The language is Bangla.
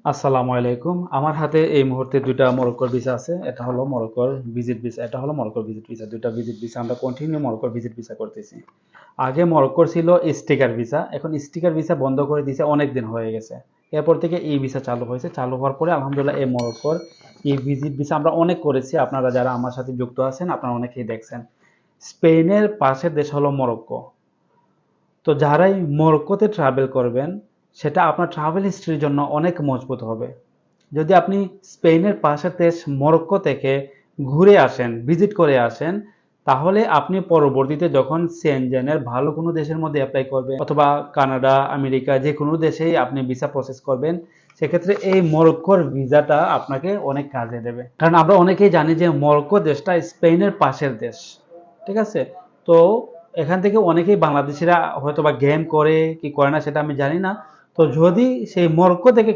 আসসালামু আলাইকুম। আমার হাতে এই মুহূর্তে দুইটা মরক্কোর ভিসা আছে। এটা হলো মরক্কোর ভিজিট ভিসা, এটা হলো মরক্কোর ভিজিট ভিসা। দুইটা ভিজিট ভিসা আমরা কন্টিনিউ মরক্কোর ভিজিট ভিসা করতেছি। আগে মরক্কোর ছিল স্টিকার ভিসা, এখন স্টিকার ভিসা বন্ধ করে দিয়েছে, অনেক দিন হয়ে গেছে। এরপর থেকে এই ভিসা চালু হয়েছে। চালু হওয়ার পরে আলহামদুলিল্লাহ এই মরক্কোর এই ভিজিট ভিসা আমরা অনেক করেছি। আপনারা যারা আমার সাথে যুক্ত আছেন আপনারা অনেকেই দেখছেন। স্পেনের পাশের দেশ হলো মরক্কো। তো যারাই মরক্কোতে ট্রাভেল করবেন, সেটা আপনার ট্রাভেল হিস্ট্রির জন্য অনেক মজবুত হবে। যদি আপনি স্পেনের পাশের দেশ মরক্কো থেকে ঘুরে আসেন, ভিজিট করে আসেন, তাহলে আপনি পরবর্তীতে যখন সেনজেনের ভালো কোনো দেশের মধ্যে অ্যাপ্লাই করবেন অথবা কানাডা, আমেরিকা যে কোনো দেশেই আপনি ভিসা প্রসেস করবেন, সেক্ষেত্রে এই মরক্কোর ভিসাটা আপনাকে অনেক কাজে দেবে। কারণ আমরা অনেকেই জানি যে মরক্কো দেশটা স্পেনের পাশের দেশ, ঠিক আছে? তো এখান থেকে অনেকেই বাংলাদেশিরা হয়তো বা গেম করে কি করে না সেটা আমি জানি না। তো যদি সেই মরক্কো থেকে